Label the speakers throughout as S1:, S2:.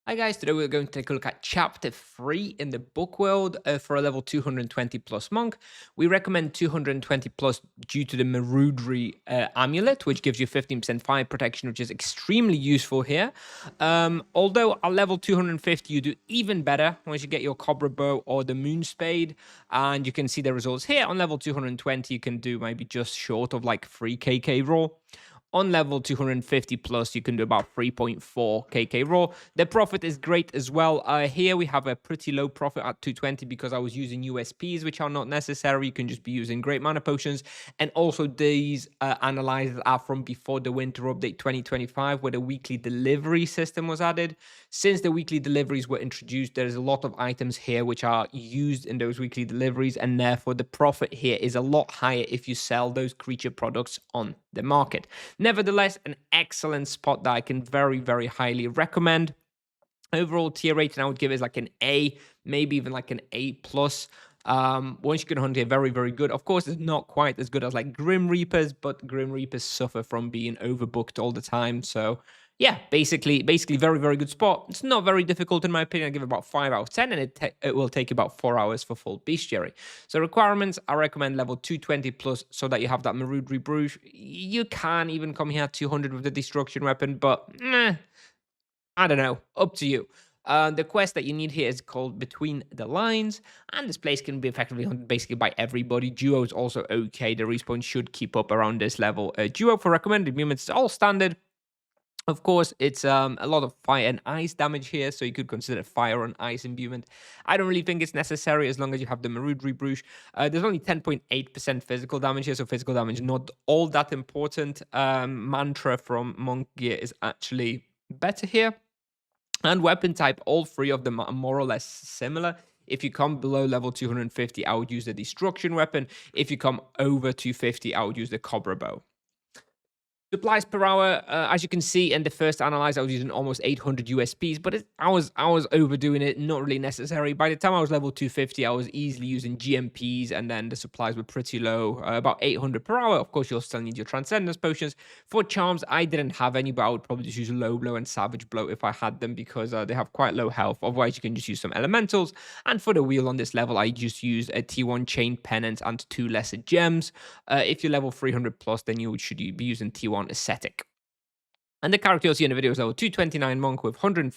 S1: Hi guys, today we're going to take a look at chapter 3 in the book world for a level 220 plus monk. We recommend 220 plus due to the Marudri amulet, which gives you 15% fire protection, which is extremely useful here. Although at level 250, you do even better once you get your Cobra Bow or the Moon Spade, and you can see the results here. On level 220, you can do maybe just short of like 3 KK raw. On level 250 plus, you can do about 3.4 KK raw. The profit is great as well. Here we have a pretty low profit at 220 because I was using USPs, which are not necessary. You can just be using great mana potions. And also these analyzers are from before the winter update 2025, where the weekly delivery system was added. Since the weekly deliveries were introduced, there's a lot of items here which are used in those weekly deliveries, and therefore the profit here is a lot higher if you sell those creature products on the market. Nevertheless, an excellent spot that I can very, very highly recommend. Overall tier rating I would give is like an A, maybe even like an A plus. Once you can hunt here, very, very good. Of course, it's not quite as good as like Grim Reapers, but Grim Reapers suffer from being overbooked all the time. So yeah, basically very, very good spot. It's not very difficult in my opinion. I give it about 5 out of 10, and it will take about 4 hours for full bestiary. So requirements, I recommend level 220 plus so that you have that Marudri Bruges. You can even come here at 200 with the destruction weapon, but I don't know, up to you. The quest that you need here is called Between the Lines, and this place can be effectively hunted basically by everybody. Duo is also okay. The respawn should keep up around this level. Duo for recommended movements is all standard. Of course, it's a lot of fire and ice damage here, so you could consider fire and ice imbuement. I don't really think it's necessary as long as you have the Marudri Bruges. There's only 10.8% physical damage here, so physical damage not all that important. Mantra from Monk Gear is actually better here. And weapon type, all three of them are more or less similar. If you come below level 250, I would use the destruction weapon. If you come over 250, I would use the Cobra Bow. Supplies per hour, as you can see in the first analyze, I was using almost 800 USPs, but I was overdoing it, not really necessary. By the time I was level 250, I was easily using GMPs, and then the supplies were pretty low, about 800 per hour. Of course, you'll still need your Transcendence potions. For charms, I didn't have any, but I would probably just use Low Blow and Savage Blow if I had them, because they have quite low health. Otherwise, you can just use some elementals. And for the wheel on this level, I just used a T1 Chain Pennant and 2 lesser gems. If you're level 300 plus, then you should be using T1 Ascetic. And the character you'll see in the video is level 229 Monk with 100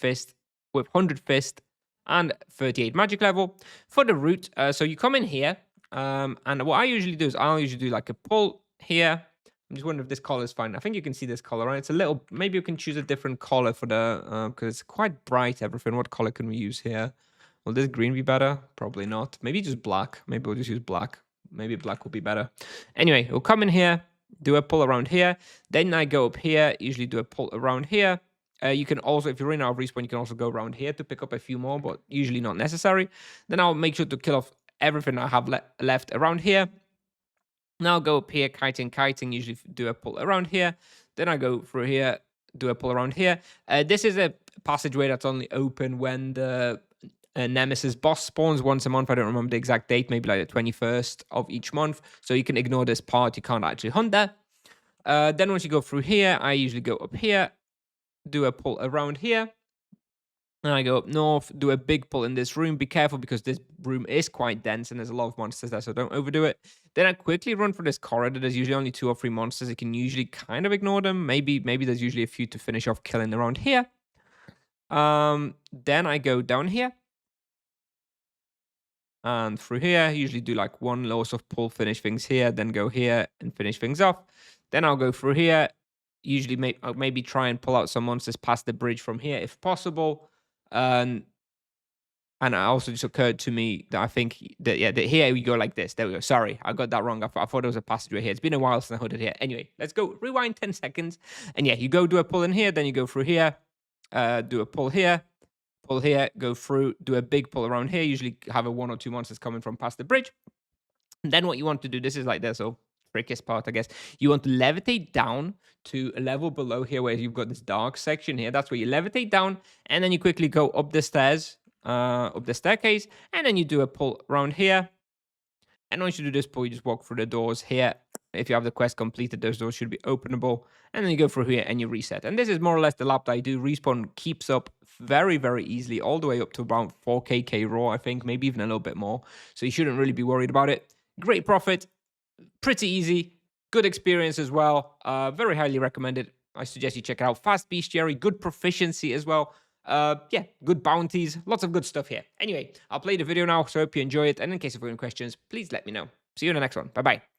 S1: Fist, and 38 Magic level. For the route, so you come in here, and what I usually do is I'll usually do like a pull here. I'm just wondering if this color is fine. I think you can see this color, right? It's a little, maybe you can choose a different color for the, because it's quite bright, everything. What color can we use here? Will this green be better? Probably not. Maybe just black. Maybe we'll just use black. Maybe black will be better. Anyway, we'll come in here, do a pull around here. Then I go up here, usually do a pull around here. You can also, if you're in out of respawn, you can also go around here to pick up a few more, but usually not necessary. Then I'll make sure to kill off everything I have left around here. Now I'll go up here, kiting, usually do a pull around here. Then I go through here, do a pull around here. This is a passageway that's only open when the Nemesis boss spawns once a month. I don't remember the exact date, maybe like the 21st of each month. So you can ignore this part. You can't actually hunt there. Then once you go through here, I usually go up here, do a pull around here. And I go up north, do a big pull in this room. Be careful because this room is quite dense and there's a lot of monsters there, so don't overdo it. Then I quickly run through this corridor. There's usually only 2 or 3 monsters. You can usually kind of ignore them. Maybe there's usually a few to finish off killing around here. Then I go down here. And through here, usually do like one low sort of pull, finish things here, then go here and finish things off. Then I'll go through here. Usually maybe try and pull out some monsters past the bridge from here if possible. And it also just occurred to me that I think that, yeah, that here we go like this. There we go. Sorry, I got that wrong. I thought it was a passageway here. It's been a while since I hunted here. Anyway, let's go rewind 10 seconds. And yeah, you go do a pull in here, then you go through here, do a pull here, go through, do a big pull around here. Usually have a 1 or 2 monsters coming from past the bridge. And then what you want to do, this is like the so trickiest part, I guess. You want to levitate down to a level below here where you've got this dark section here. That's where you levitate down, and then you quickly go up the stairs, up the staircase, and then you do a pull around here. And once you do this pull, you just walk through the doors here. If you have the quest completed, those doors should be openable. And then you go through here and you reset. And this is more or less the lap that I do. Respawn keeps up very, very easily, all the way up to around 4K raw, I think, maybe even a little bit more. So you shouldn't really be worried about it. Great profit, pretty easy, good experience as well. Very highly recommended. I suggest you check it out. Fast bestiary, good proficiency as well. Yeah, good bounties, lots of good stuff here. Anyway, I'll play the video now, so I hope you enjoy it. And in case of any questions, please let me know. See you in the next one. Bye bye.